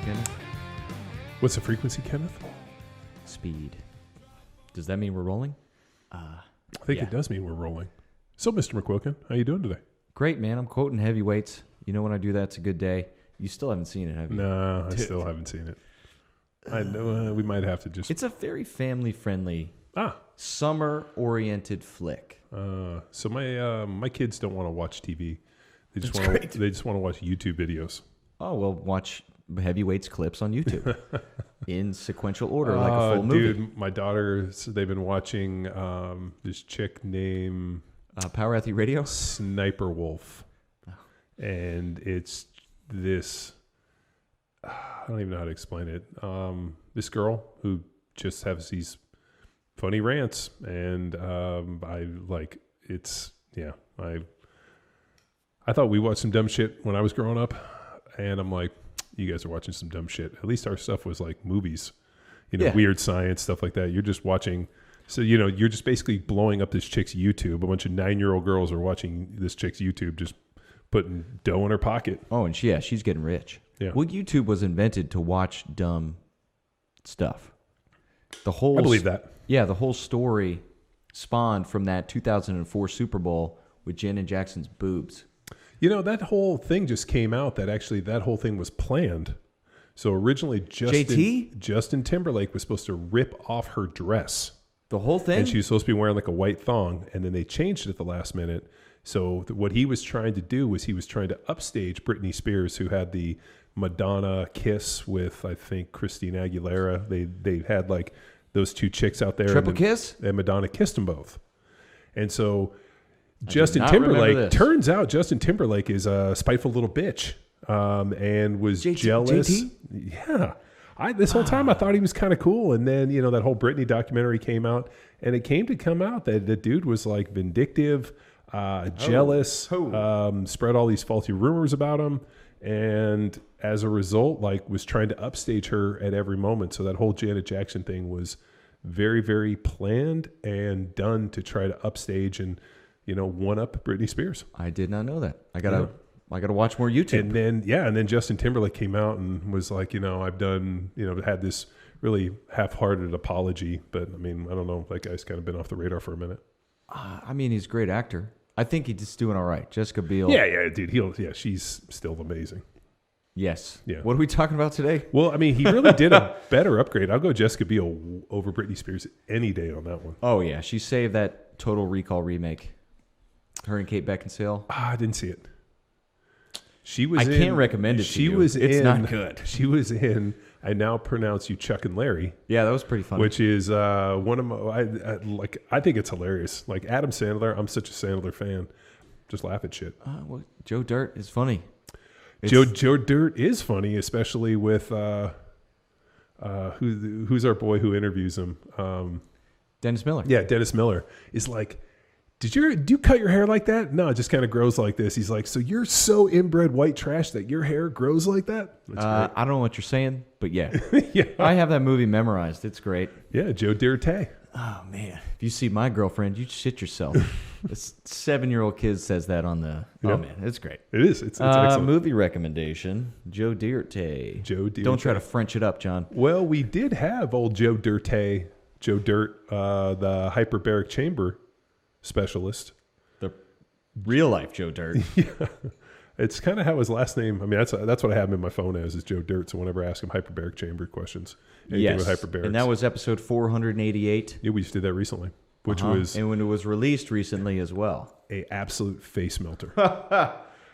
Kenneth? What's the frequency, Kenneth? Speed. Does that mean we're rolling? I think it does mean we're rolling. So, Mr. McQuilkin, how you doing today? Great, man. I'm quoting heavyweights. You know when I do that, it's a good day. You still haven't seen it, have you? No, I still haven't seen it. I know we might have to just... It's a very family-friendly, Ah, summer-oriented flick. so my kids don't want to watch TV. They just That's want great. they just want to watch YouTube videos. Oh, well, watch heavyweights clips on YouTube in sequential order, like a full movie. Dude, my daughters, they've been watching this chick named Power Athlete Radio? Sniper Wolf. Oh. And it's this, I don't even know how to explain it. This girl who just has these funny rants, and I thought we watched some dumb shit when I was growing up, and I'm like, you guys are watching some dumb shit. At least our stuff was like movies, weird science, stuff like that. You're just watching, so you're just basically blowing up this chick's YouTube. A bunch of 9-year-old girls are watching this chick's YouTube, just putting dough in her pocket. Oh, and she's getting rich. Yeah. Well, YouTube was invented to watch dumb stuff. I believe that. Yeah, the whole story spawned from that 2004 Super Bowl with Janet Jackson's boobs. That whole thing just came out that actually that whole thing was planned. So originally Justin Timberlake was supposed to rip off her dress. The whole thing? And she was supposed to be wearing like a white thong, and then they changed it at the last minute. So what he was trying to do was he was trying to upstage Britney Spears, who had the Madonna kiss with, I think, Christina Aguilera. They had like those two chicks out there. Triple kiss? And Madonna kissed them both. And so Justin Timberlake, turns out Justin Timberlake is a spiteful little bitch, and was jealous. JT? Yeah. This whole time I thought he was kind of cool. And then, that whole Britney documentary came out, and it came to come out that the dude was like vindictive, jealous, spread all these faulty rumors about him. And as a result, like was trying to upstage her at every moment. So that whole Janet Jackson thing was very, very planned and done to try to upstage and, one up Britney Spears. I did not know that. I gotta watch more YouTube. And then Justin Timberlake came out and was like, I've done, had this really half-hearted apology, but I mean, I don't know, that guy's kind of been off the radar for a minute. He's a great actor. I think he's just doing all right. Jessica Biel. Yeah, dude, she's still amazing. Yes. Yeah. What are we talking about today? Well, I mean, he really did a better upgrade. I'll go Jessica Biel over Britney Spears any day on that one. Oh yeah, she saved that Total Recall remake. Her and Kate Beckinsale. I didn't see it. I can't recommend it to you. It's not good. She was in I Now Pronounce You Chuck and Larry. Yeah, that was pretty funny. Which is one of my I think it's hilarious. Like Adam Sandler, I'm such a Sandler fan. Just laugh at shit. Well, Joe Dirt is funny. Joe Dirt is funny, especially with who's our boy who interviews him? Dennis Miller. Yeah, Dennis Miller is like, do you cut your hair like that? No, it just kind of grows like this. He's like, so you're so inbred white trash that your hair grows like that? I don't know what you're saying, but yeah. Yeah. I have that movie memorized. It's great. Yeah, Joe Dirt. Oh, man. If you see my girlfriend, you'd shit yourself. This 7-year-old kid says that on the... Yeah. Oh, man. It's great. It is. It's excellent. Movie recommendation. Joe Dirt. Don't try to French it up, John. Well, we did have old Joe Dirt, the hyperbaric chamber specialist. The real-life Joe Dirt. Yeah. It's kind of how his last name... I mean, that's what I have him in my phone as, is Joe Dirt. So whenever I ask him hyperbaric chamber questions, anything with hyperbarics. And that was episode 488. Yeah, we just did that recently, which was... And when it was released recently as well. A absolute face melter.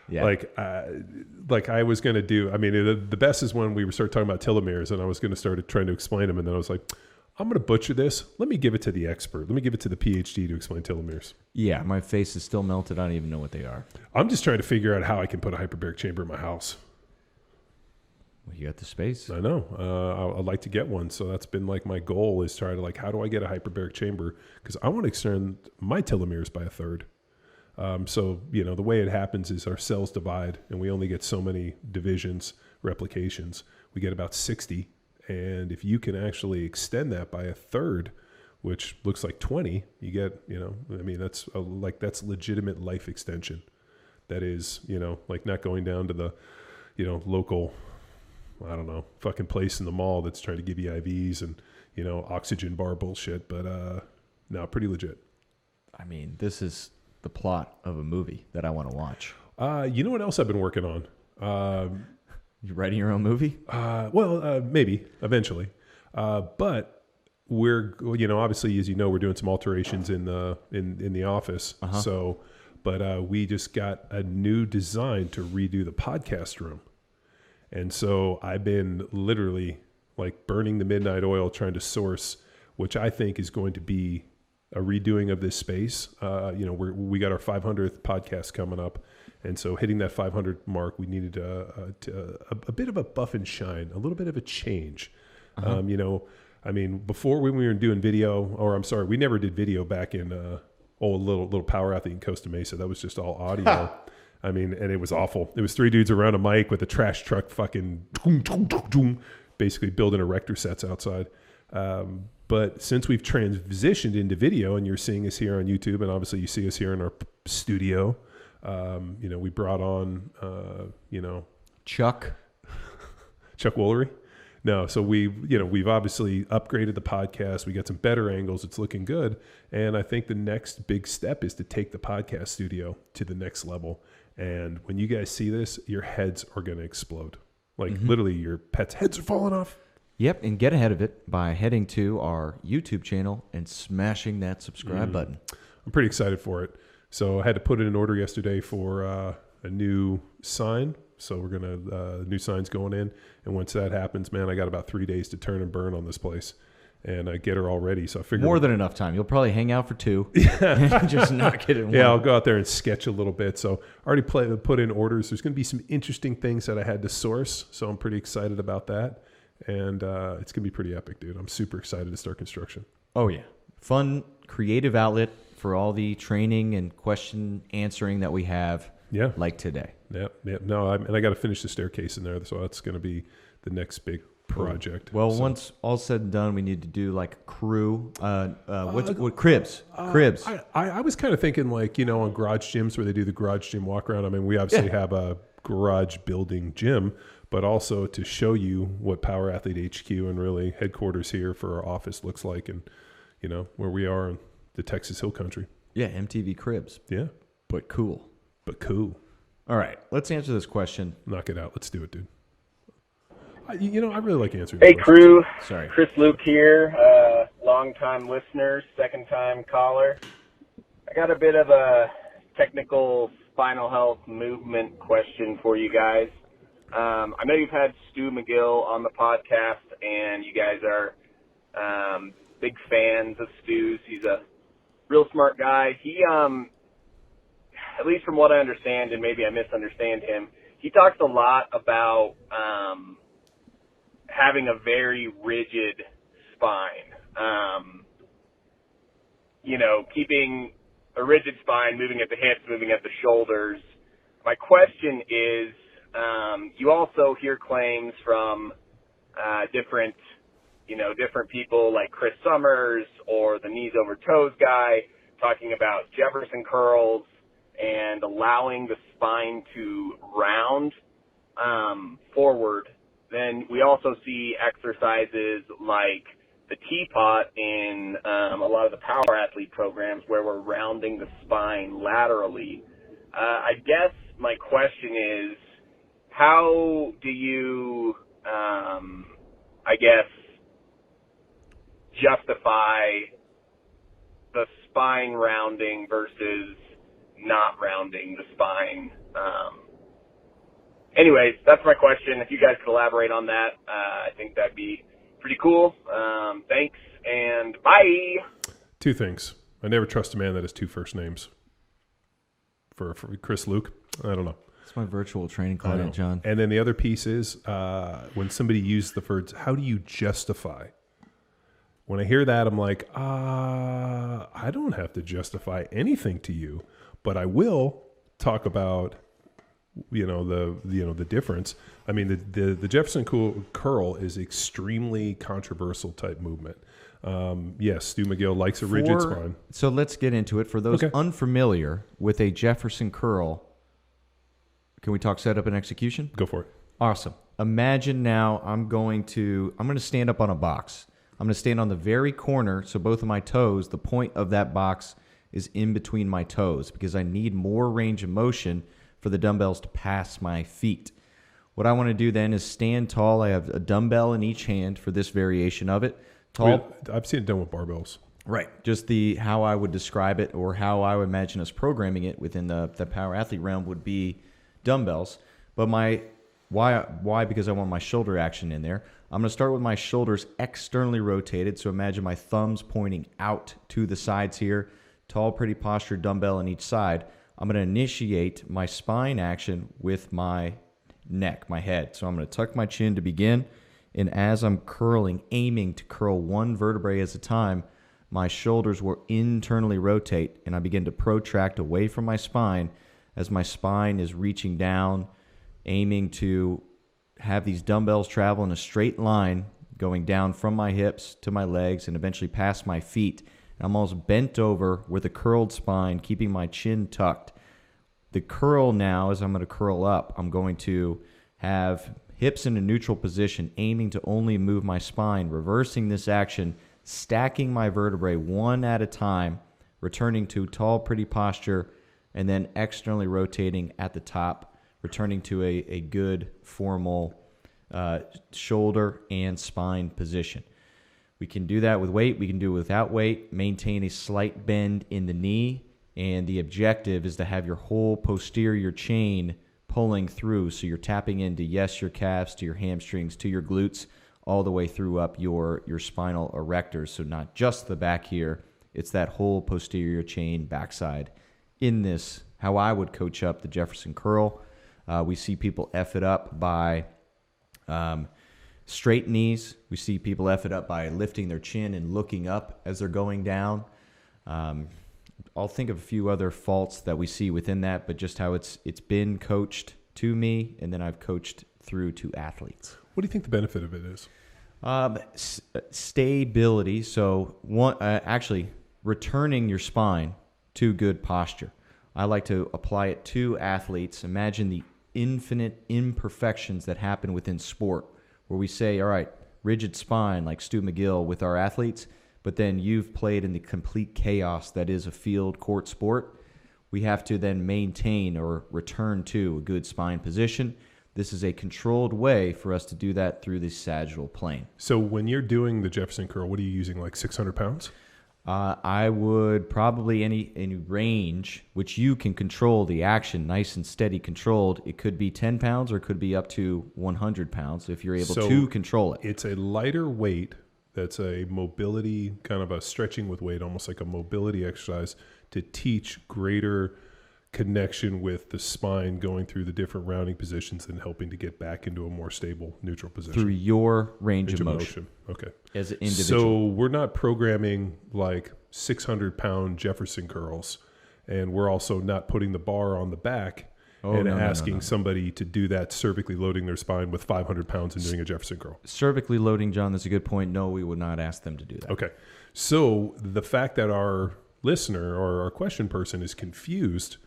Yeah. Like I was going to do... I mean, the best is when we started talking about telomeres, and I was going to start trying to explain them, and then I was like... I'm going to butcher this. Let me give it to the expert. Let me give it to the PhD to explain telomeres. Yeah, my face is still melted. I don't even know what they are. I'm just trying to figure out how I can put a hyperbaric chamber in my house. Well, you got the space. I know. I'd like to get one. So that's been like my goal, is try to how do I get a hyperbaric chamber? Because I want to extend my telomeres by 1/3. So, the way it happens is our cells divide, and we only get so many divisions, replications. We get about 60. And if you can actually extend that by 1/3, which looks like 20, you get, that's legitimate life extension. That is, not going down to the, local I don't know, fucking place in the mall that's trying to give you IVs and, you know, oxygen bar bullshit. But no, pretty legit. I mean, this is the plot of a movie that I want to watch. You know what else I've been working on? You writing your own movie? Well, maybe eventually. But we're, you know, obviously, as you know, we're doing some alterations in the office. Uh-huh. So, but we just got a new design to redo the podcast room. And so I've been literally like burning the midnight oil trying to source, which I think is going to be a redoing of this space. You know, we got our 500th podcast coming up. And so hitting that 500 mark, we needed a bit of a buff and shine, a little bit of a change. Uh-huh. You know, I mean, before when we were doing video, or I'm sorry, we never did video back in little Power Athlete in Costa Mesa. That was just all audio. I mean, and it was awful. It was three dudes around a mic with a trash truck fucking basically building erector sets outside. But since we've transitioned into video and you're seeing us here on YouTube, and obviously you see us here in our studio, you know, we brought on, you know, Chuck Woolery. No, so we've obviously upgraded the podcast. We got some better angles. It's looking good. And I think the next big step is to take the podcast studio to the next level. And when you guys see this, your heads are going to explode. Like literally your pets' heads are falling off. Yep, and get ahead of it by heading to our YouTube channel and smashing that subscribe button. I'm pretty excited for it. So I had to put in an order yesterday for a new sign. So we're going to, new sign's going in. And once that happens, man, I got about 3 days to turn and burn on this place and get her all ready. So I figured more than enough time. You'll probably hang out for 2 and just knock it in one. Yeah, I'll go out there and sketch a little bit. So I already put in orders. There's going to be some interesting things that I had to source. So I'm pretty excited about that. And it's going to be pretty epic, dude. I'm super excited to start construction. Oh, yeah. Fun, creative outlet for all the training and question answering that we have like today. Yeah. No, and I got to finish the staircase in there. So that's going to be the next big project. Well, once all's said and done, we need to do like crew. What cribs? Cribs. I was kind of thinking like, you know, on garage gyms where they do the garage gym walk around. I mean, we obviously have a garage building gym, but also to show you what Power Athlete HQ and really headquarters here for our office looks like, and you know where we are in the Texas Hill Country. Yeah, MTV Cribs. Yeah, but cool. All right, let's answer this question. Knock it out. Let's do it, dude. I really like answering. Hey, crew. Sorry, Chris Luke here. Long-time listener, second-time caller. I got a bit of a technical spinal health movement question for you guys. I know you've had Stu McGill on the podcast, and you guys are big fans of Stu's. He's a real smart guy. He, at least from what I understand, and maybe I misunderstand him, he talks a lot about having a very rigid spine. You know, keeping a rigid spine, moving at the hips, moving at the shoulders. My question is, you also hear claims from different people like Chris Sommers or the knees over toes guy talking about Jefferson curls and allowing the spine to round forward. Then we also see exercises like the teapot in a lot of the Power Athlete programs where we're rounding the spine laterally. I guess my question is, how do you, justify the spine rounding versus not rounding the spine? Anyways, that's my question. If you guys could elaborate on that, I think that'd be pretty cool. Thanks, and bye. 2 things. I never trust a man that has 2 first names. For Chris Luke, I don't know. It's my virtual training client, John. And then the other piece is when somebody uses the words, how do you justify? When I hear that, I'm like, I don't have to justify anything to you, but I will talk about, the difference. I mean, the Jefferson Curl is extremely controversial type movement. Yes, Stu McGill likes a rigid spine. So let's get into it. For those unfamiliar with a Jefferson Curl, can we talk setup and execution? Go for it. Awesome. Imagine now I'm going to stand up on a box. I'm going to stand on the very corner, so both of my toes, the point of that box is in between my toes because I need more range of motion for the dumbbells to pass my feet. What I want to do then is stand tall. I have a dumbbell in each hand for this variation of it. Tall. I've seen it done with barbells. Right. Just how I would describe it or how I would imagine us programming it within the power athlete realm would be dumbbells. But why? Because I want my shoulder action in there. I'm going to start with my shoulders externally rotated. So imagine my thumbs pointing out to the sides here. Tall, pretty posture, dumbbell on each side. I'm going to initiate my spine action with my neck, my head. So I'm going to tuck my chin to begin. And as I'm curling, aiming to curl one vertebrae at a time, my shoulders will internally rotate and I begin to protract away from my spine as my spine is reaching down, aiming to have these dumbbells travel in a straight line going down from my hips to my legs and eventually past my feet. I'm almost bent over with a curled spine, keeping my chin tucked. The curl now, as I'm going to curl up, I'm going to have hips in a neutral position, aiming to only move my spine, reversing this action, stacking my vertebrae one at a time, returning to tall, pretty posture, and then externally rotating at the top, returning to a good formal shoulder and spine position. We can do that with weight. We can do it without weight. Maintain a slight bend in the knee. And the objective is to have your whole posterior chain pulling through. So you're tapping into, yes, your calves, to your hamstrings, to your glutes, all the way through up your spinal erectors. So not just the back here. It's that whole posterior chain backside. In this, how I would coach up the Jefferson Curl, we see people F it up by straight knees. We see people F it up by lifting their chin and looking up as they're going down. I'll think of a few other faults that we see within that, but just how it's been coached to me, and then I've coached through to athletes. What do you think the benefit of it is? Stability. So actually returning your spine to good posture. I like to apply it to athletes. Imagine the infinite imperfections that happen within sport, where we say, all right, rigid spine like Stu McGill with our athletes, but then you've played in the complete chaos that is a field court sport. We have to then maintain or return to a good spine position. This is a controlled way for us to do that through the sagittal plane. So when you're doing the Jefferson Curl, what are you using, like 600 pounds? I would probably any range, which you can control the action, nice and steady controlled. It could be 10 pounds or it could be up to 100 pounds if you're able to control it. It's a lighter weight that's a mobility, kind of a stretching with weight, almost like a mobility exercise to teach greater connection with the spine going through the different rounding positions and helping to get back into a more stable neutral position. Through your range of motion. Okay. As an individual. So we're not programming like 600-pound Jefferson curls, and we're also not putting the bar on the back asking somebody to do that cervically loading their spine with 500 pounds and doing a Jefferson curl. Cervically loading, John, that's a good point. No, we would not ask them to do that. Okay. So the fact that our listener or our question person is confused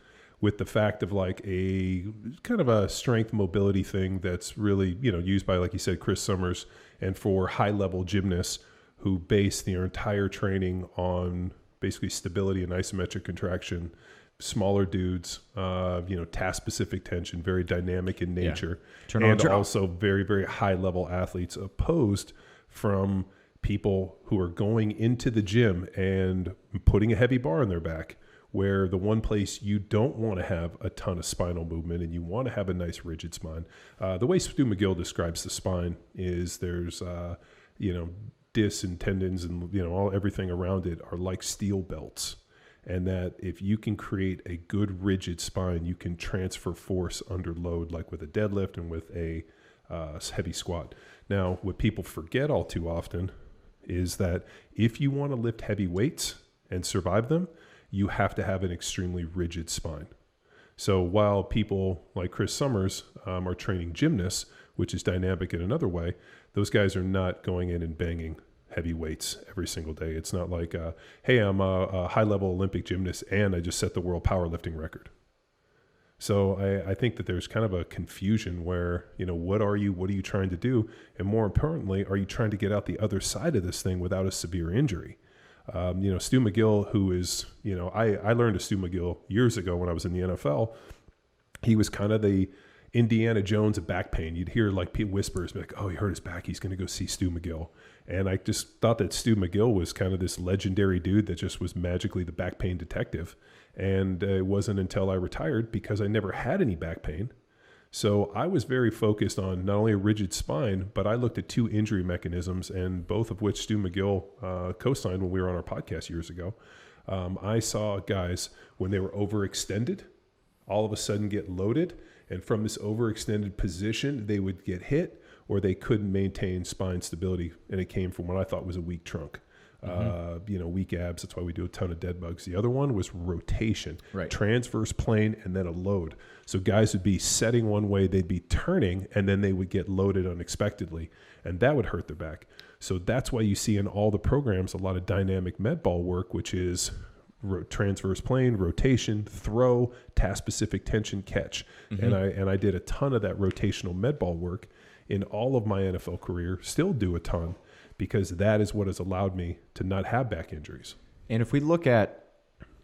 with the fact of like a kind of a strength mobility thing that's really, used by, like you said, Chris Sommers, and for high-level gymnasts who base their entire training on basically stability and isometric contraction, smaller dudes, task-specific tension, very dynamic in nature, and also very, very high-level athletes opposed from people who are going into the gym and putting a heavy bar on their back, where the one place you don't want to have a ton of spinal movement and you want to have a nice rigid spine. The way Stu McGill describes the spine is there's, discs and tendons and, everything around it are like steel belts. And that if you can create a good rigid spine, you can transfer force under load, like with a deadlift and with a heavy squat. Now, what people forget all too often is that if you want to lift heavy weights and survive them, you have to have an extremely rigid spine. So while people like Chris Sommers are training gymnasts, which is dynamic in another way, those guys are not going in and banging heavy weights every single day. It's not like, hey, I'm a high-level Olympic gymnast and I just set the world powerlifting record. So I think that there's kind of a confusion where, what are you trying to do? And more importantly, are you trying to get out the other side of this thing without a severe injury? Stu McGill, who is, I learned of Stu McGill years ago when I was in the NFL. He was kind of the Indiana Jones of back pain. You'd hear like whispers like, oh, he hurt his back, he's going to go see Stu McGill. And I just thought that Stu McGill was kind of this legendary dude that just was magically the back pain detective. And it wasn't until I retired, because I never had any back pain. So I was very focused on not only a rigid spine, but I looked at 2 injury mechanisms, and both of which Stu McGill co-signed when we were on our podcast years ago. I saw guys, when they were overextended, all of a sudden get loaded. And from this overextended position, they would get hit, or they couldn't maintain spine stability. And it came from what I thought was a weak trunk. Weak abs. That's why we do a ton of dead bugs. The other one was rotation, right? Transverse plane and then a load. So guys would be setting one way, they'd be turning, and then they would get loaded unexpectedly, and that would hurt their back. So that's why you see in all the programs a lot of dynamic med ball work, which is transverse plane, rotation, throw, task-specific tension, catch. And I did a ton of that rotational med ball work in all of my NFL career, still do a ton, because that is what has allowed me to not have back injuries. And if we look at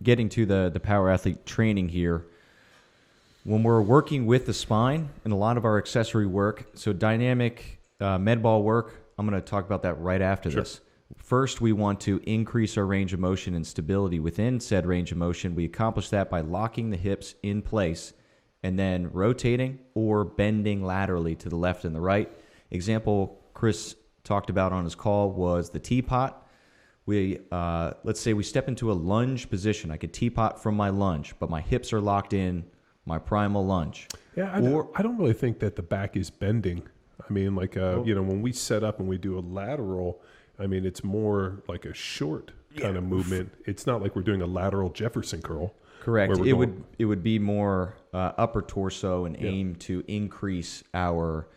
getting to the power athlete training here, when we're working with the spine and a lot of our accessory work, so dynamic med ball work, I'm going to talk about that right after this. First, we want to increase our range of motion and stability within said range of motion. We accomplish that by locking the hips in place and then rotating or bending laterally to the left and the right. Example Chris talked about on his call was the teapot. We let's say we step into a lunge position. I could teapot from my lunge, but my hips are locked in my primal lunge. Yeah, I don't really think that the back is bending. I mean, when we set up and we do a lateral, I mean, it's more like a short kind of movement. It's not like we're doing a lateral Jefferson curl. Correct. It would be more upper torso and aim to increase our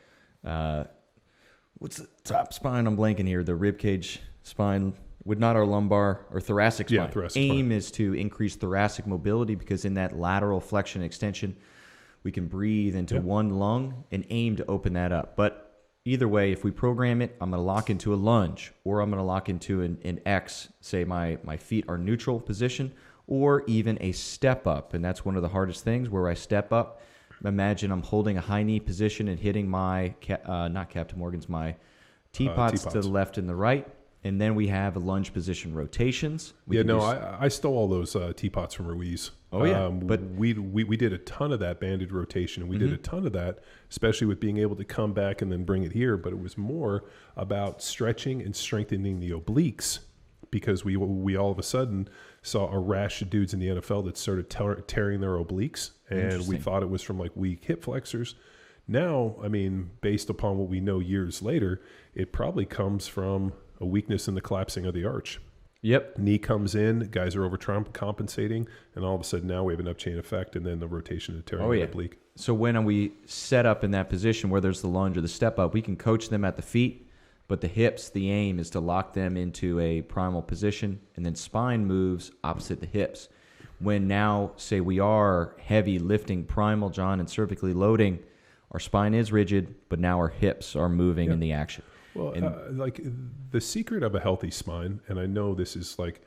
what's the top spine? I'm blanking here. The rib cage spine, would not our lumbar or thoracic spine. Yeah, thoracic aim spine is to increase thoracic mobility, because in that lateral flexion extension, we can breathe into one lung and aim to open that up. But either way, if we program it, I'm going to lock into a lunge, or I'm going to lock into an X, say my feet are neutral position, or even a step up. And that's one of the hardest things, where I step up. Imagine I'm holding a high knee position and hitting my, not Captain Morgan's, my teapots to the left and the right. And then we have a lunge position rotations. I stole all those teapots from Ruiz. Oh, yeah. But we did a ton of that banded rotation, and we did a ton of that, especially with being able to come back and then bring it here. But it was more about stretching and strengthening the obliques, because we all of a sudden saw a rash of dudes in the NFL that started tearing their obliques, and we thought it was from like weak hip flexors. Now, I mean, based upon what we know years later, it probably comes from a weakness in the collapsing of the arch. Yep. Knee comes in, guys are overcompensating, and all of a sudden now we have an up-chain effect, and then the rotation of the tearing the oblique. So when we set up in that position where there's the lunge or the step up, we can coach them at the feet, but the hips, the aim is to lock them into a primal position, and then spine moves opposite the hips. When now, say we are heavy lifting primal, John, and cervically loading, our spine is rigid, but now our hips are moving in the action. Well, like the secret of a healthy spine, and I know this is like,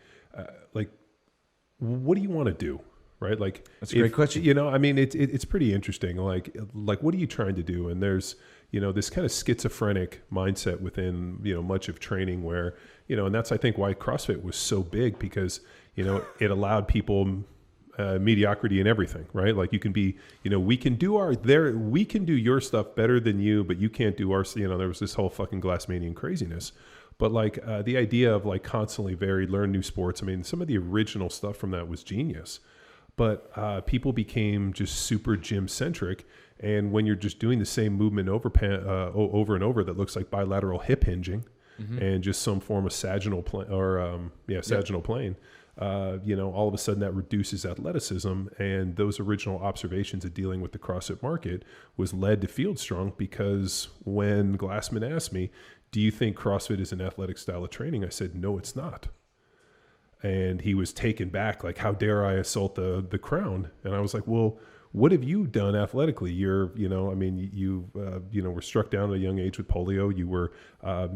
what do you want to do, right? Like, that's a great question. I mean, it's pretty interesting. Like, what are you trying to do? And there's, this kind of schizophrenic mindset within, much of training where, and that's, I think, why CrossFit was so big, because, it allowed people mediocrity in everything, right? Like you can be, we can do your stuff better than you, but you can't do our, there was this whole fucking Glassmanian craziness. But like the idea of like constantly varied, learn new sports. I mean, some of the original stuff from that was genius, but people became just super gym centric. And when you're just doing the same movement over and over, that looks like bilateral hip hinging and just some form of sagittal plane sagittal plane. All of a sudden that reduces athleticism, and those original observations of dealing with the CrossFit market was led to Field Strong, because when Glassman asked me, do you think CrossFit is an athletic style of training? I said, no, it's not. And he was taken back, like, how dare I assault the crown? And I was like, well, What have you done athletically? You were struck down at a young age with polio. You were, a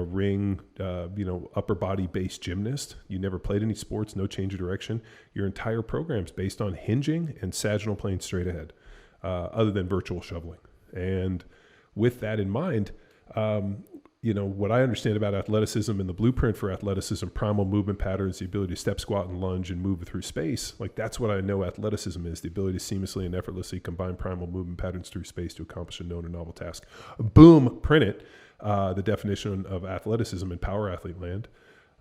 ring, upper body based gymnast. You never played any sports, no change of direction. Your entire program's based on hinging and sagittal plane straight ahead, other than virtual shoveling. And with that in mind, what I understand about athleticism and the blueprint for athleticism, primal movement patterns, the ability to step, squat, and lunge and move through space, like that's what I know athleticism is, the ability to seamlessly and effortlessly combine primal movement patterns through space to accomplish a known or novel task. Boom, print it. The definition of athleticism in power athlete land.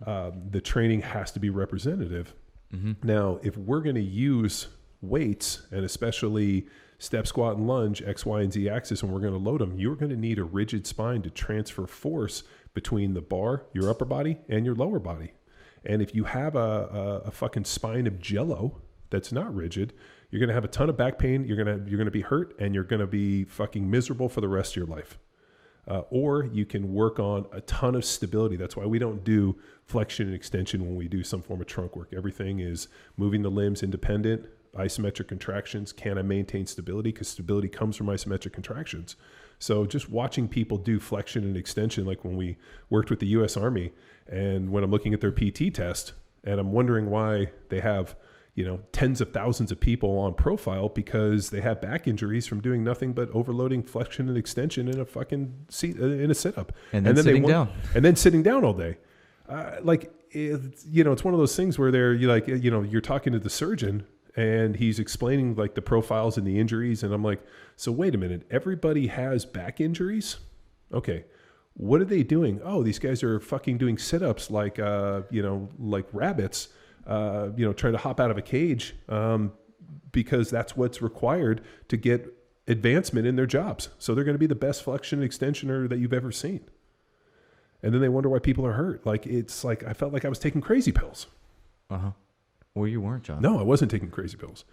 The training has to be representative. Mm-hmm. Now, if we're going to use weights, and especially step, squat, and lunge, X, Y, and Z axis, and we're going to load them, you're going to need a rigid spine to transfer force between the bar, your upper body, and your lower body. And if you have a fucking spine of jello that's not rigid, you're going to have a ton of back pain, you're going to be hurt, and you're going to be fucking miserable for the rest of your life. Or you can work on a ton of stability. That's why we don't do flexion and extension when we do some form of trunk work. Everything is moving the limbs independent, isometric contractions. Can I maintain stability? Because stability comes from isometric contractions. So just watching people do flexion and extension, like when we worked with the U.S. Army, and when I'm looking at their PT test, and I'm wondering why they have, tens of thousands of people on profile, because they have back injuries from doing nothing but overloading flexion and extension in a fucking seat, in a sit-up. And then sitting down. And then sitting down all day. It's one of those things where you're talking to the surgeon, and he's explaining like the profiles and the injuries. And I'm like, so wait a minute, everybody has back injuries? Okay. What are they doing? Oh, these guys are fucking doing sit-ups like rabbits, trying to hop out of a cage, because that's what's required to get advancement in their jobs. So they're going to be the best flexion extensioner that you've ever seen. And then they wonder why people are hurt. Like, it's like, I felt like I was taking crazy pills. Uh-huh. Well, you weren't, John. No, I wasn't taking crazy pills.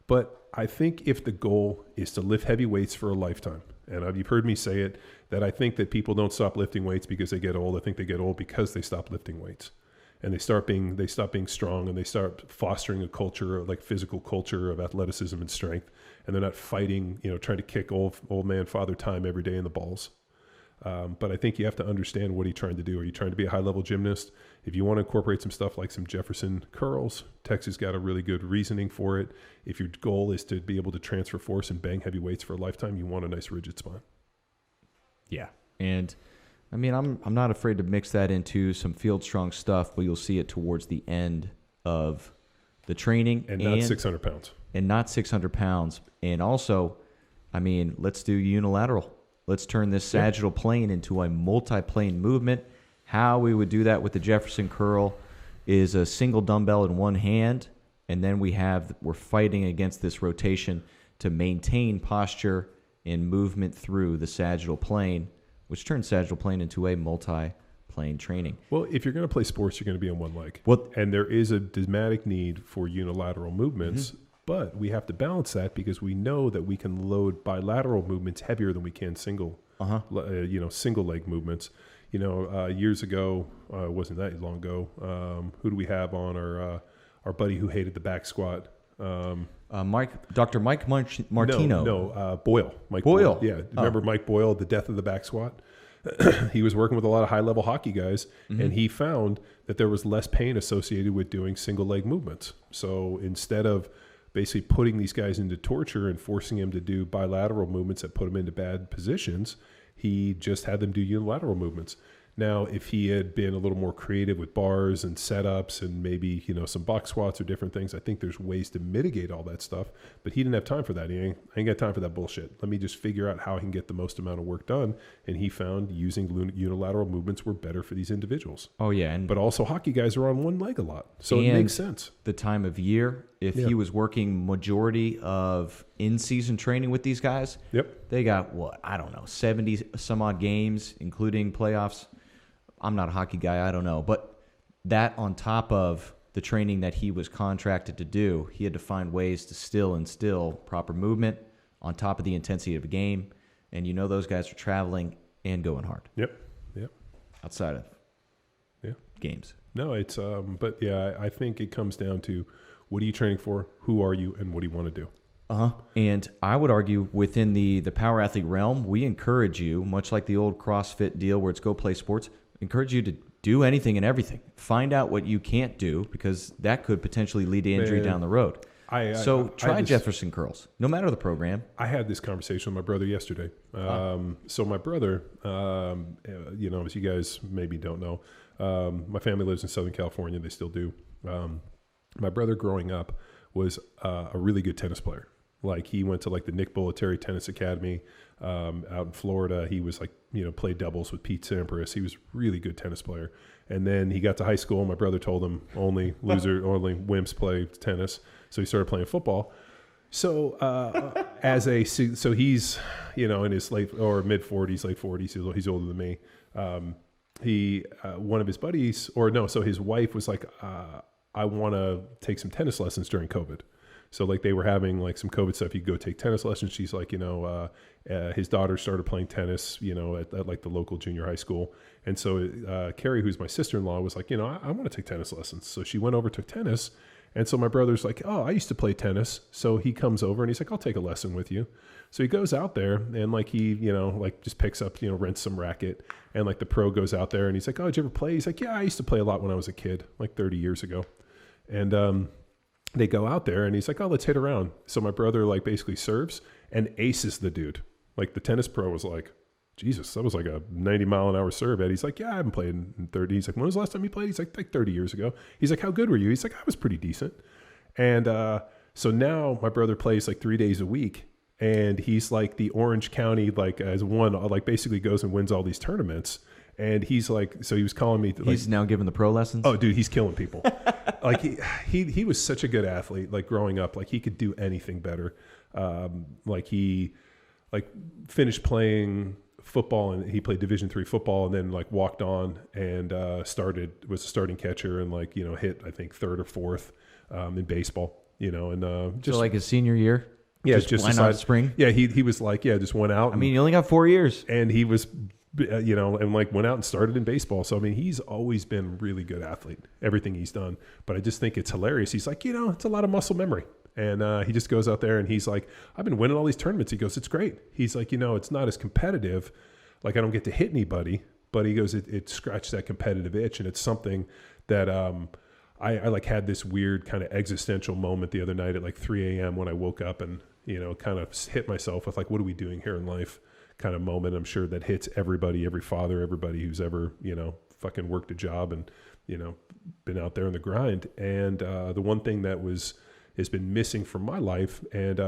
But I think if the goal is to lift heavy weights for a lifetime, and you've heard me say it, that I think that people don't stop lifting weights because they get old. I think they get old because they stop lifting weights. And they stop being strong, and they start fostering a culture, like physical culture of athleticism and strength. And they're not fighting, trying to kick old man Father Time every day in the balls. But I think you have to understand what you're trying to do. Are you trying to be a high-level gymnast? If you want to incorporate some stuff like some Jefferson curls, Tex has got a really good reasoning for it. If your goal is to be able to transfer force and bang heavy weights for a lifetime, you want a nice rigid spine. Yeah. And, I mean, I'm not afraid to mix that into some field-strong stuff, but you'll see it towards the end of the training. And not 600 pounds. And not 600 pounds. And also, I mean, let's do unilateral. Let's turn this sagittal plane into a multi-plane movement. How we would do that with the Jefferson curl is a single dumbbell in one hand, and then we're fighting against this rotation to maintain posture and movement through the sagittal plane, which turns sagittal plane into a multi-plane training. Well, if you're going to play sports, you're going to be on one leg. Well, and there is a dramatic need for unilateral movements. Mm-hmm. But we have to balance that because we know that we can load bilateral movements heavier than we can single leg movements. Years ago, wasn't that long ago, who do we have on our buddy who hated the back squat? Dr. Mike Martino. No, Boyle. Mike Boyle. Yeah, remember Mike Boyle, the death of the back squat? He was working with a lot of high-level hockey guys, mm-hmm. and he found that there was less pain associated with doing single leg movements. So instead of basically putting these guys into torture and forcing them to do bilateral movements that put them into bad positions, he just had them do unilateral movements. Now, if he had been a little more creative with bars and setups and maybe, some box squats or different things, I think there's ways to mitigate all that stuff. But he didn't have time for that. I ain't got time for that bullshit. Let me just figure out how I can get the most amount of work done. And he found using unilateral movements were better for these individuals. Oh, yeah. But also hockey guys are on one leg a lot. So it makes sense. The time of year, if he was working majority of in-season training with these guys, they got, 70 some odd games, including playoffs. I'm not a hockey guy, I don't know. But that on top of the training that he was contracted to do, he had to find ways to still instill proper movement on top of the intensity of a game. And those guys are traveling and going hard. Yep. Outside of games. No, it's, I think it comes down to what are you training for, who are you, and what do you want to do? And I would argue within the power athlete realm, we encourage you, much like the old CrossFit deal where it's go play sports, encourage you to do anything and everything. Find out what you can't do, because that could potentially lead to injury down the road. Try Jefferson curls, no matter the program. I had this conversation with my brother yesterday. So my brother, as you guys maybe don't know, my family lives in Southern California. They still do. My brother growing up was a really good tennis player. Like he went to like the Nick Bollettieri Tennis Academy out in Florida. He was like, played doubles with Pete Sampras. He was a really good tennis player. And then he got to high school. My brother told him only wimps play tennis. So he started playing football. So so he's, in his late or mid 40s, late 40s. He's older than me. One of his buddies, so his wife was like, I want to take some tennis lessons during COVID. So like they were having like some COVID stuff. You go take tennis lessons. She's like, his daughter started playing tennis, at like the local junior high school. And so Carrie, who's my sister-in-law, was like, I want to take tennis lessons. So she went over, took tennis. And so my brother's like, oh, I used to play tennis. So he comes over and he's like, I'll take a lesson with you. So he goes out there and like he, just picks up, rents some racket. And like the pro goes out there and he's like, oh, did you ever play? He's like, yeah, I used to play a lot when I was a kid, like 30 years ago. And they go out there and he's like, oh, let's hit around. So my brother like basically serves and aces the dude. Like the tennis pro was like, Jesus, that was like a 90-mile-an-hour serve. And he's like, yeah, I haven't played in 30. He's like, when was the last time you played? He's like 30 years ago. He's like, how good were you? He's like, I was pretty decent. And so now my brother plays like 3 days a week. And he's like the Orange County, like as one, like basically goes and wins all these tournaments. And he's like, so he was calling me. He's now giving the pro lessons? Oh, dude, he's killing people. Like he was such a good athlete, like growing up, like he could do anything better. Like he finished playing football and he played Division III football and then like walked on and was a starting catcher and like, hit, I think, third or fourth in baseball, and just so like his senior year. Yeah. Just why not spring? Yeah. He was like, just went out. I mean, you only got 4 years and he was, and like went out and started in baseball. So, I mean, he's always been a really good athlete, everything he's done. But I just think it's hilarious. He's like, it's a lot of muscle memory. And he just goes out there and he's like, I've been winning all these tournaments. He goes, it's great. He's like, it's not as competitive. Like I don't get to hit anybody, but he goes, it scratched that competitive itch. And it's something that I like had this weird kind of existential moment the other night at like 3 a.m. when I woke up and, kind of hit myself with like, what are we doing here in life kind of moment. I'm sure that hits everybody, every father, everybody who's ever, fucking worked a job and, been out there in the grind. And the one thing that has been missing from my life. And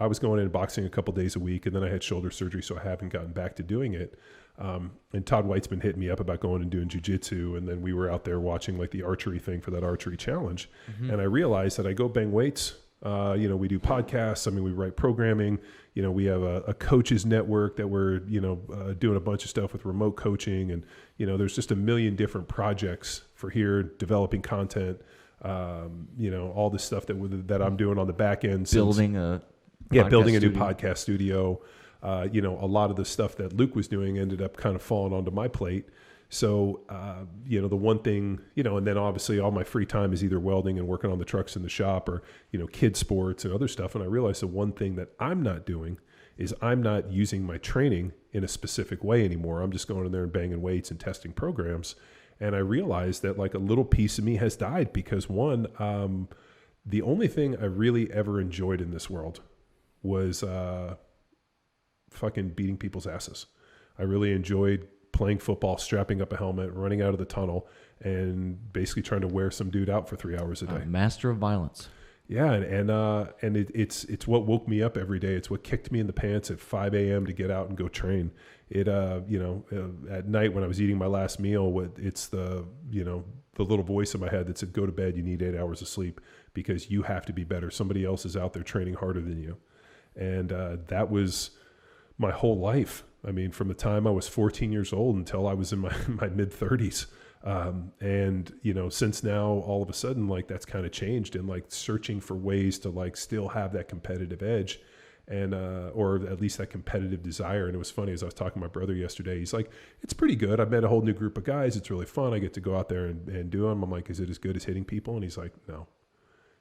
I was going in boxing a couple days a week and then I had shoulder surgery. So I haven't gotten back to doing it. And Todd White's been hitting me up about going and doing jiu-jitsu. And then we were out there watching like the archery thing for that archery challenge. Mm-hmm. And I realized that I go bang weights. We do podcasts. I mean, we write programming, we have a coaches network that we're, doing a bunch of stuff with remote coaching and, there's just a million different projects for here, developing content, all the stuff that I'm doing on the back end. Building a new podcast studio. A lot of the stuff that Luke was doing ended up kind of falling onto my plate. So, the one thing, and then obviously all my free time is either welding and working on the trucks in the shop or, kid sports and other stuff. And I realized the one thing that I'm not doing is I'm not using my training in a specific way anymore. I'm just going in there and banging weights and testing programs. And I realized that like a little piece of me has died because one, the only thing I really ever enjoyed in this world was fucking beating people's asses. I really enjoyed playing football, strapping up a helmet, running out of the tunnel, and basically trying to wear some dude out for 3 hours a day. Master of violence. Yeah, and it's what woke me up every day. It's what kicked me in the pants at 5 a.m. to get out and go train. It at night when I was eating my last meal, it's the little voice in my head that said, "Go to bed. You need 8 hours of sleep because you have to be better. Somebody else is out there training harder than you," and that was my whole life. I mean, from the time I was 14 years old until I was in my mid 30s. And since now all of a sudden, like that's kind of changed and like searching for ways to like still have that competitive edge and, or at least that competitive desire. And it was funny as I was talking to my brother yesterday, he's like, it's pretty good. I've met a whole new group of guys. It's really fun. I get to go out there and do them. I'm like, is it as good as hitting people? And he's like, no,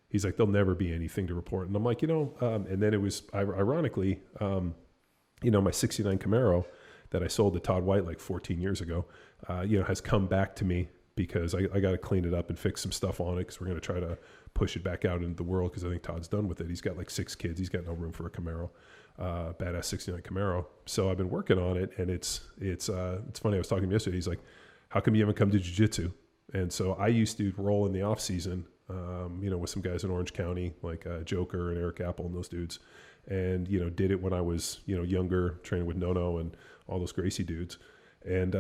He's like, there'll never be anything to report. And I'm like, and then it was ironically, my 69 Camaro that I sold to Todd White like 14 years ago, has come back to me because I got to clean it up and fix some stuff on it because we're going to try to push it back out into the world because I think Todd's done with it. He's got like 6 kids. He's got no room for a Camaro, badass 69 Camaro. So I've been working on it, and it's funny. I was talking to him yesterday. He's like, how come you haven't come to jiu-jitsu? And so I used to roll in the off season, with some guys in Orange County, like Joker and Eric Apple and those dudes. And, did it when I was, younger, training with Nono and all those Gracie dudes. And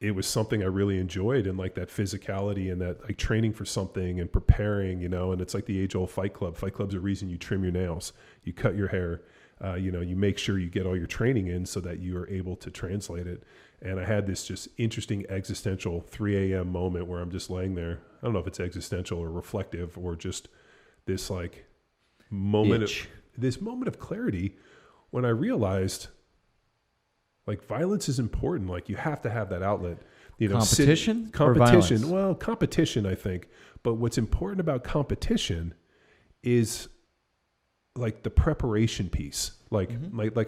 it was something I really enjoyed, and like that physicality and that like training for something and preparing, and it's like the age old Fight Club. Fight Club's a reason you trim your nails, you cut your hair, you make sure you get all your training in so that you are able to translate it. And I had this just interesting existential 3 a.m. moment where I'm just laying there. I don't know if it's existential or reflective or just this like moment of clarity when I realized like violence is important. Like you have to have that outlet. Competition? Competition. Well, competition, I think. But what's important about competition is like the preparation piece. Like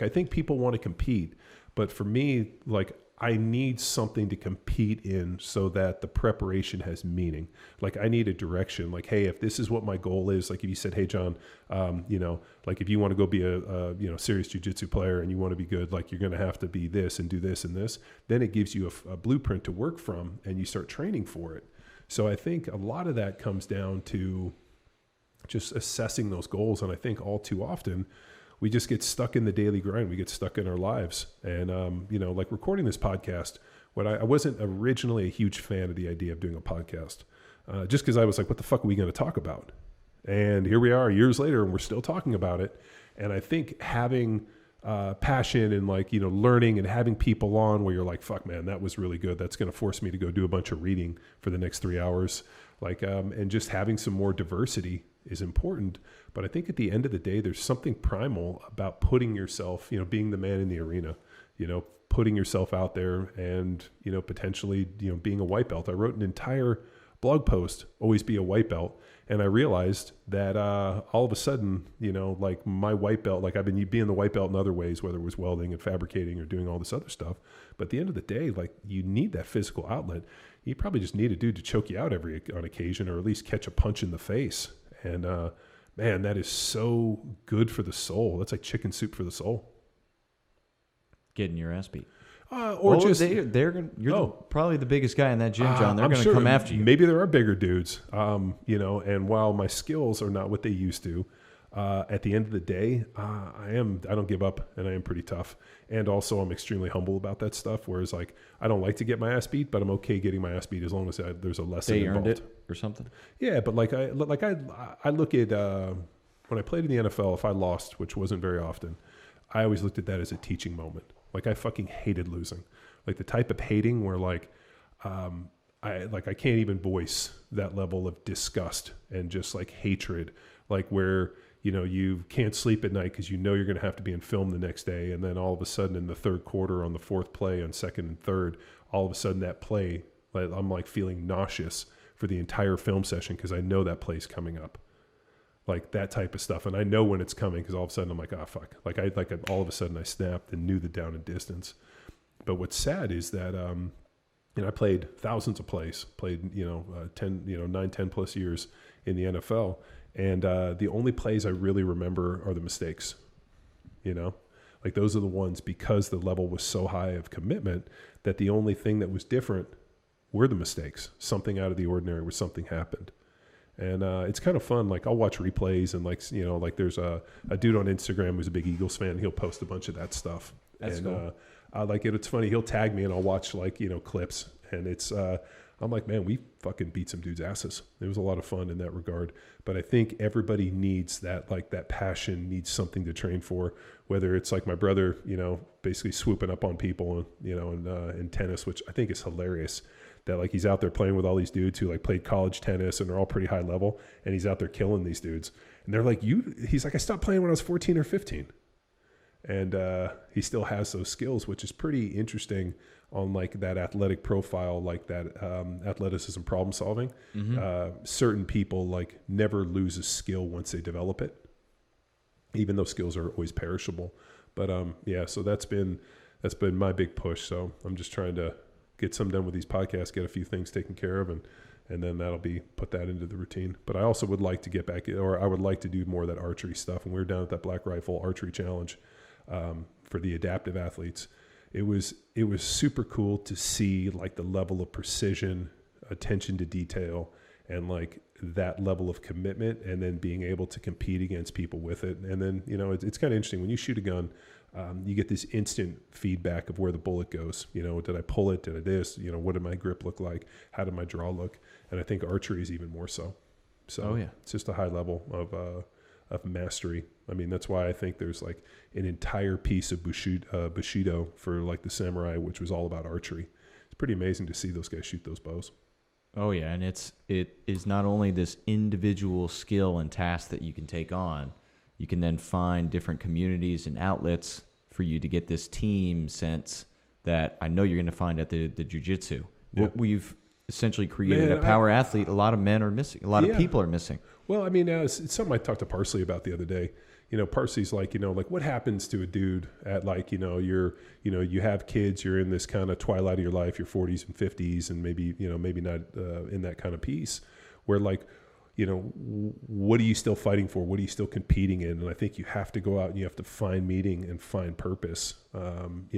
I think people want to compete, but for me, like I need something to compete in so that the preparation has meaning. Like I need a direction. Like, hey, if this is what my goal is, like if you said, hey, John, like if you want to go be a serious jiu-jitsu player and you want to be good, like you're going to have to be this and do this and this, then it gives you a blueprint to work from and you start training for it. So I think a lot of that comes down to just assessing those goals. And I think all too often, we just get stuck in the daily grind. We get stuck in our lives. And, like recording this podcast, I wasn't originally a huge fan of the idea of doing a podcast, just because I was like, what the fuck are we going to talk about? And here we are years later and we're still talking about it. And I think having passion and like, learning and having people on where you're like, fuck man, that was really good. That's going to force me to go do a bunch of reading for the next 3 hours. Like, and just having some more diversity is important. But I think at the end of the day, there's something primal about putting yourself, being the man in the arena, putting yourself out there and, potentially, being a white belt. I wrote an entire blog post, always be a white belt. And I realized that all of a sudden, like my white belt, like I've been being the white belt in other ways, whether it was welding and fabricating or doing all this other stuff. But at the end of the day, like you need that physical outlet. You probably just need a dude to choke you out on occasion, or at least catch a punch in the face. And man, that is so good for the soul. That's like chicken soup for the soul. Getting your ass beat. You're probably the biggest guy in that gym, John. They're going to come after you. Maybe there are bigger dudes, and while my skills are not what they used to, at the end of the day, I don't give up, and I am pretty tough. And also I'm extremely humble about that stuff. Whereas like, I don't like to get my ass beat, but I'm okay getting my ass beat as long as there's a lesson involved. They earned it or something. Yeah. But like I look at, when I played in the NFL, if I lost, which wasn't very often, I always looked at that as a teaching moment. Like I fucking hated losing, like the type of hating where like, I can't even voice that level of disgust and just like hatred, like where, you can't sleep at night because you're going to have to be in film the next day. And then all of a sudden in the third quarter on the fourth play on second and third, all of a sudden that play, like, I'm like feeling nauseous for the entire film session because I know that play's coming up. Like that type of stuff. And I know when it's coming because all of a sudden I'm like, oh, fuck. Like all of a sudden I snapped and knew the down and distance. But what's sad is that, I played thousands of plays, 9, 10 plus years in the NFL. And the only plays I really remember are the mistakes, like those are the ones because the level was so high of commitment that the only thing that was different were the mistakes, something out of the ordinary where something happened. And it's kind of fun. Like I'll watch replays and like there's a dude on Instagram who's a big Eagles fan. He'll post a bunch of that stuff. That's cool. I like it. It's funny. He'll tag me and I'll watch clips and it's, I'm like, man, we fucking beat some dudes' asses. It was a lot of fun in that regard. But I think everybody needs that, like that passion, needs something to train for, whether it's like my brother, basically swooping up on people, in tennis, which I think is hilarious. That like he's out there playing with all these dudes who like played college tennis and they're all pretty high level, and he's out there killing these dudes. And they're like, he's like, I stopped playing when I was 14 or 15. and he still has those skills, which is pretty interesting on like that athletic profile, like that athleticism, problem solving. Certain people like never lose a skill once they develop it, even though skills are always perishable. But so that's been my big push. So I'm just trying to get some done with these podcasts, get a few things taken care of, and then that'll be put that into the routine. But I also would like to get back, or I would like to do more of that archery stuff. And we were down at that Black Rifle Archery Challenge for the adaptive athletes. It was super cool to see like the level of precision, attention to detail, and like that level of commitment, and then being able to compete against people with it. And then, it's kind of interesting when you shoot a gun, you get this instant feedback of where the bullet goes. Did I pull it? Did I this? What did my grip look like? How did my draw look? And I think archery is even more so. So it's just a high level of mastery. I mean, that's why I think there's like an entire piece of Bushido for like the samurai, which was all about archery. It's pretty amazing to see those guys shoot those bows. Oh yeah, and it is not only this individual skill and task that you can take on, you can then find different communities and outlets for you to get this team sense that I know you're going to find at the jiu-jitsu. Yeah. What we've essentially created a power athlete a lot of men are missing. A lot of people are missing. Well, I mean, it's something I talked to Parsley about the other day. Parsley's like, like what happens to a dude at like, you have kids, you're in this kind of twilight of your life, your 40s and 50s, and maybe not in that kind of piece where like, what are you still fighting for? What are you still competing in? And I think you have to go out and you have to find meaning and find purpose, I'm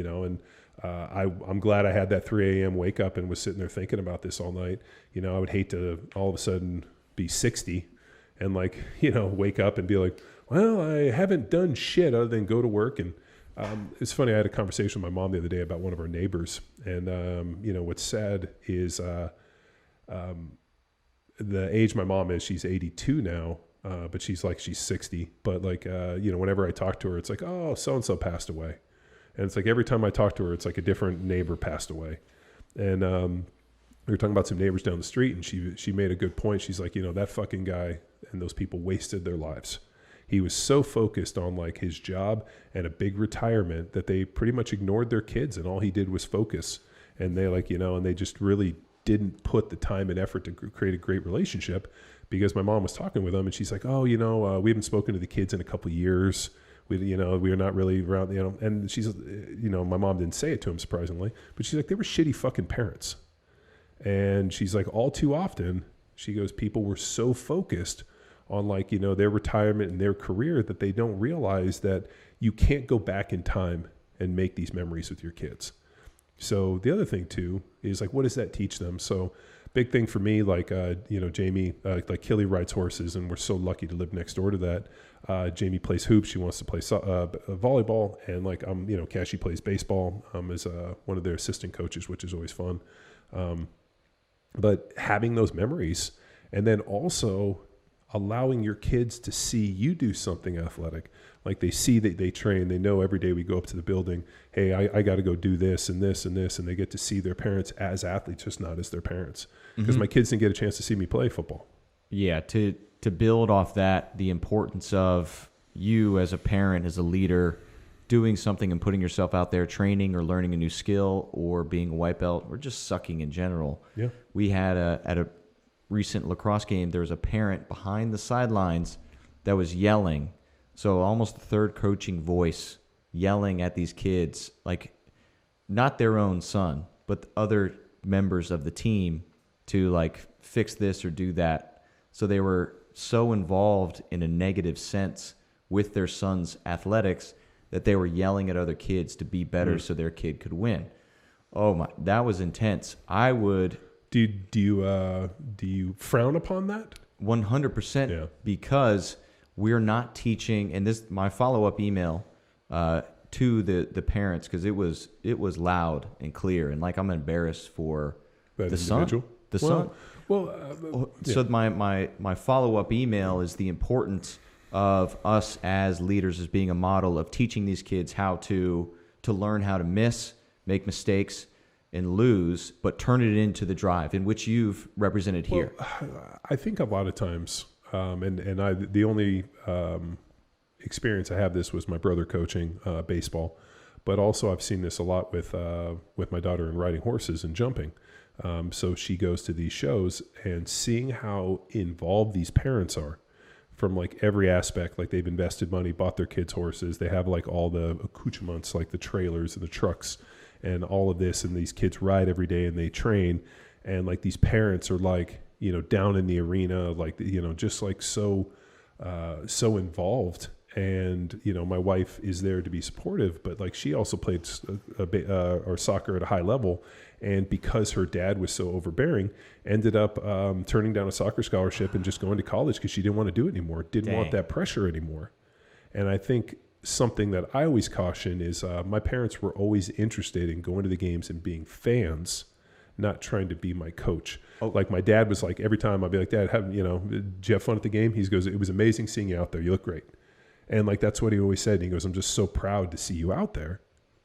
glad I had that 3 a.m. wake up and was sitting there thinking about this all night. I would hate to all of a sudden be 60 and like, wake up and be like, well, I haven't done shit other than go to work. And it's funny, I had a conversation with my mom the other day about one of our neighbors. And, what's sad is the age my mom is, she's 82 now, but she's 60. But like, whenever I talk to her, it's like, oh, so-and-so passed away. And it's like every time I talk to her, it's like a different neighbor passed away. And we were talking about some neighbors down the street, and she made a good point. She's like, that fucking guy and those people wasted their lives. He was so focused on like his job and a big retirement that they pretty much ignored their kids, and all he did was focus. And they and they just really didn't put the time and effort to create a great relationship, because my mom was talking with them and she's like, oh, we haven't spoken to the kids in a couple of years. We are not really around, and she's, my mom didn't say it to him surprisingly, but she's like, they were shitty fucking parents. And she's like, all too often, she goes, people were so focused on like, their retirement and their career that they don't realize that you can't go back in time and make these memories with your kids. So the other thing too is like, what does that teach them? So big thing for me, like, Jamie, like Killy rides horses, and we're so lucky to live next door to that. Jamie plays hoops. She wants to play volleyball, and like, Cassie plays baseball, as one of their assistant coaches, which is always fun. But having those memories, and then also allowing your kids to see you do something athletic. Like they see that they train, they know every day we go up to the building, hey, I got to go do this and this and this. And they get to see their parents as athletes, just not as their parents. Because my kids didn't get a chance to see me play football. Yeah. To build off that, the importance of you as a parent, as a leader, doing something and putting yourself out there, training or learning a new skill or being a white belt or just sucking in general. Yeah. We had at a recent lacrosse game, there was a parent behind the sidelines that was yelling. So almost the third coaching voice yelling at these kids, like not their own son, but other members of the team to like fix this or do that. So they were so involved in a negative sense with their son's athletics that they were yelling at other kids to be better so their kid could win. Oh my, that was intense. I would... Do you frown upon that? 100%. Yeah. Because we're not teaching, and this my follow-up email to the parents, because it was loud and clear, and like I'm embarrassed for that the son. The son. Well, so my follow-up email is the importance of us as leaders as being a model of teaching these kids how to learn how to miss, make mistakes, and lose, but turn it into the drive in which you've represented here. I think a lot of times, the only experience I have this was my brother coaching baseball, but also I've seen this a lot with my daughter in riding horses and jumping. So she goes to these shows and seeing how involved these parents are from like every aspect. Like they've invested money, bought their kids horses. They have like all the accoutrements, like the trailers and the trucks and all of this. And these kids ride every day and they train. And like these parents are like, you know, down in the arena, like, you know, just like so involved. And, you know, my wife is there to be supportive, but like she also played or soccer at a high level. And because her dad was so overbearing, ended up turning down a soccer scholarship and just going to college because she didn't want to do it anymore, didn't want that pressure anymore. And I think something that I always caution is my parents were always interested in going to the games and being fans, not trying to be my coach. Oh. Like my dad was like, every time I'd be like, Dad, did you have fun at the game? He goes, it was amazing seeing you out there. You look great. And like, that's what he always said. And he goes, I'm just so proud to see you out there.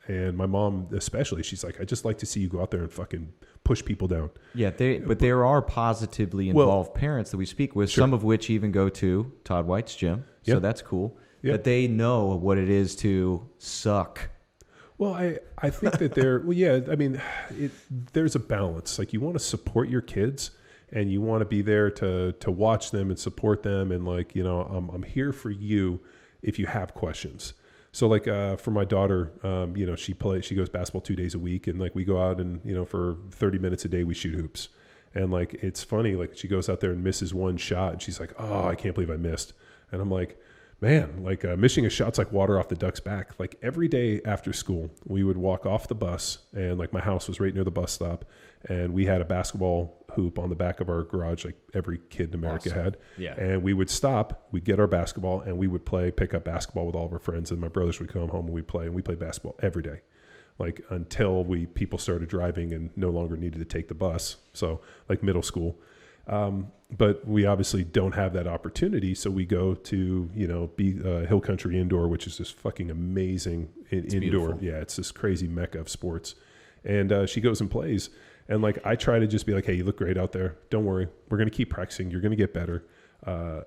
And my mom, especially, she's like, I just like to see you go out there and fucking push people down. Yeah, but there are positively involved parents that we speak with, some of which even go to Todd White's gym. So that's cool. Yeah. But they know what it is to suck. Well, I think that there's a balance. Like you want to support your kids and you want to be there to watch them and support them. And like, you know, I'm here for you if you have questions. So like for my daughter, you know, she goes basketball 2 days a week, and like we go out and, you know, for 30 minutes a day we shoot hoops. And like it's funny, like she goes out there and misses one shot and she's like, oh, I can't believe I missed. And I'm like, man, like missing a shot's like water off the duck's back. Like every day after school, we would walk off the bus, and like my house was right near the bus stop, and we had a basketball hoop on the back of our garage, like every kid in America had. Yeah. And we would stop, we'd get our basketball, and we would pick up basketball with all of our friends, and my brothers would come home and we'd play, and we played basketball every day. Like until people started driving and no longer needed to take the bus. So like middle school. But we obviously don't have that opportunity. So we go to, you know, Hill Country Indoor, which is this fucking amazing indoor. Beautiful. Yeah. It's this crazy mecca of sports. And she goes and plays. And like, I try to just be like, hey, you look great out there. Don't worry. We're going to keep practicing. You're going to get better.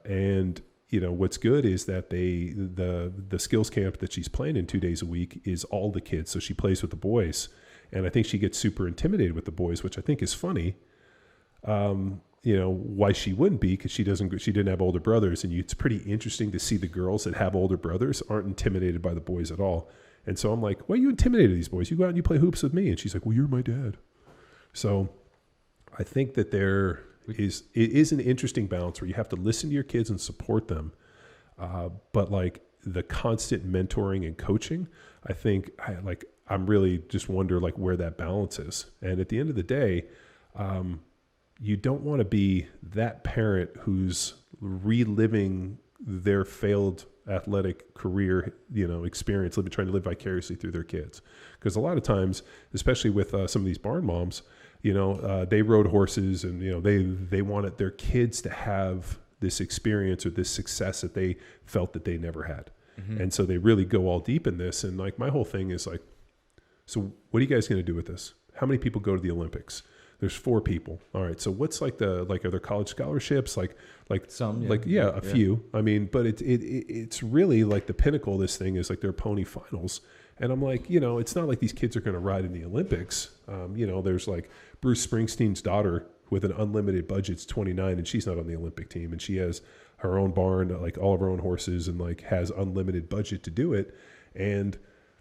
And you know, what's good is that the skills camp that she's playing in 2 days a week is all the kids. So she plays with the boys. And I think she gets super intimidated with the boys, which I think is funny. You know, why she wouldn't be, because she didn't have older brothers. And it's pretty interesting to see the girls that have older brothers aren't intimidated by the boys at all. And so I'm like, why are you intimidated these boys? You go out and you play hoops with me. And she's like, well, you're my dad. So I think that it is an interesting balance where you have to listen to your kids and support them. But like the constant mentoring and coaching, I think I'm really just wonder like where that balance is. And at the end of the day, you don't want to be that parent who's reliving their failed athletic career, you know, experience, trying to live vicariously through their kids. Because a lot of times, especially with some of these barn moms, you know, they rode horses, and, you know, they wanted their kids to have this experience or this success that they felt that they never had. Mm-hmm. And so they really go all deep in this. And like my whole thing is like, so what are you guys going to do with this? How many people go to the Olympics? There's 4 people. All right. So what's like are there college scholarships? Like some, a few. I mean, but it's really like the pinnacle of this thing is like their pony finals. And I'm like, you know, it's not like these kids are going to ride in the Olympics. You know, there's like Bruce Springsteen's daughter with an unlimited budget, it's 29, and she's not on the Olympic team. And she has her own barn, like all of her own horses, and like has unlimited budget to do it. And,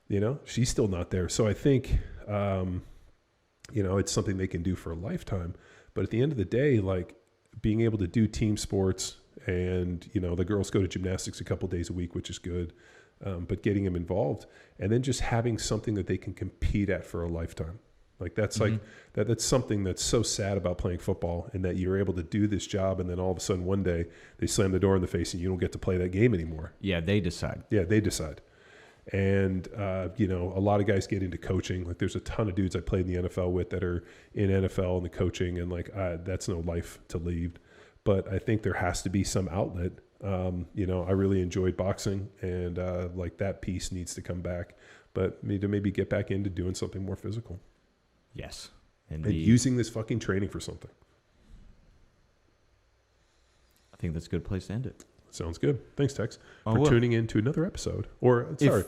you know, she's still not there. So I think, you know, it's something they can do for a lifetime. But at the end of the day, like being able to do team sports, and, you know, the girls go to gymnastics a couple days a week, which is good. But getting them involved, and then just having something that they can compete at for a lifetime. Like that's mm-hmm. like that's something that's so sad about playing football, and that you're able to do this job, and then all of a sudden one day they slam the door in the face and you don't get to play that game anymore. Yeah, they decide. And, you know, a lot of guys get into coaching. Like there's a ton of dudes I played in the NFL with that are in NFL and the coaching, and like, that's no life to lead. But I think there has to be some outlet. You know, I really enjoyed boxing, and, like that piece needs to come back, but maybe get back into doing something more physical. Yes. And using this fucking training for something. I think that's a good place to end it. Sounds good. Thanks, Tex, Oh, for well. tuning in to another episode. Or, sorry.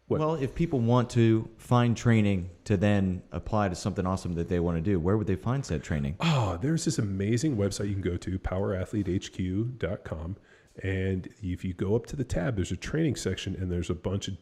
What? Well, if people want to find training to then apply to something awesome that they want to do, where would they find said training? Oh, there's this amazing website you can go to, powerathletehq.com. And if you go up to the tab, there's a training section, and there's a bunch of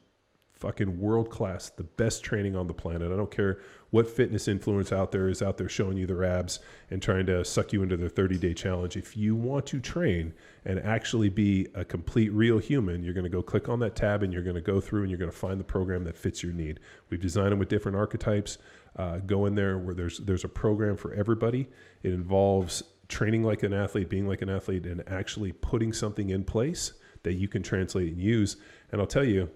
fucking world-class, the best training on the planet. I don't care what fitness influence is out there showing you their abs and trying to suck you into their 30-day challenge. If you want to train and actually be a complete real human, you're going to go click on that tab, and you're going to go through and you're going to find the program that fits your need. We've designed them with different archetypes. Go in there where there's a program for everybody. It involves training like an athlete, being like an athlete, and actually putting something in place that you can translate and use. And I'll tell you,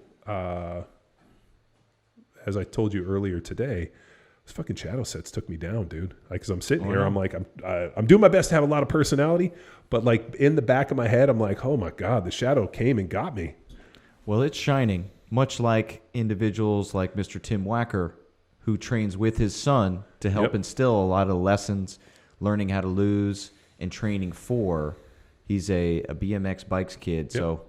as I told you earlier today, those fucking shadow sets took me down, dude. Like, cause I'm sitting here, I'm like, I'm doing my best to have a lot of personality, but like in the back of my head, I'm like, oh my God, the shadow came and got me. Well, it's shining, much like individuals like Mr. Tim Wacker, who trains with his son to help instill a lot of lessons, learning how to lose and training for. He's a BMX bikes kid. So,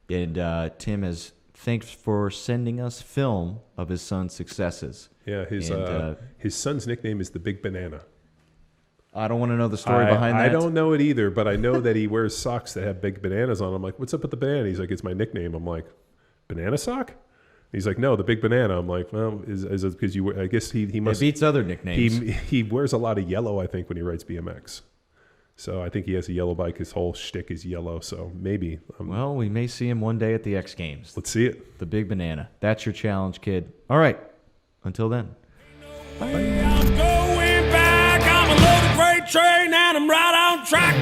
and Tim has, thanks for sending us film of his son's successes. Yeah, his son's nickname is the Big Banana. I don't want to know the story behind that. I don't know it either, but I know that he wears socks that have big bananas on them. I'm like, what's up with the banana? He's like, it's my nickname. I'm like, banana sock? He's like, no, the Big Banana. I'm like, well, is it because you? I guess he must. It beats other nicknames. He wears a lot of yellow, I think, when he rides BMX. So I think he has a yellow bike. His whole shtick is yellow. So maybe. Well, we may see him one day at the X Games. Let's see it. The Big Banana. That's your challenge, kid. All right. Until then. I'm going back. I'm a loaded freight train and I'm right on track.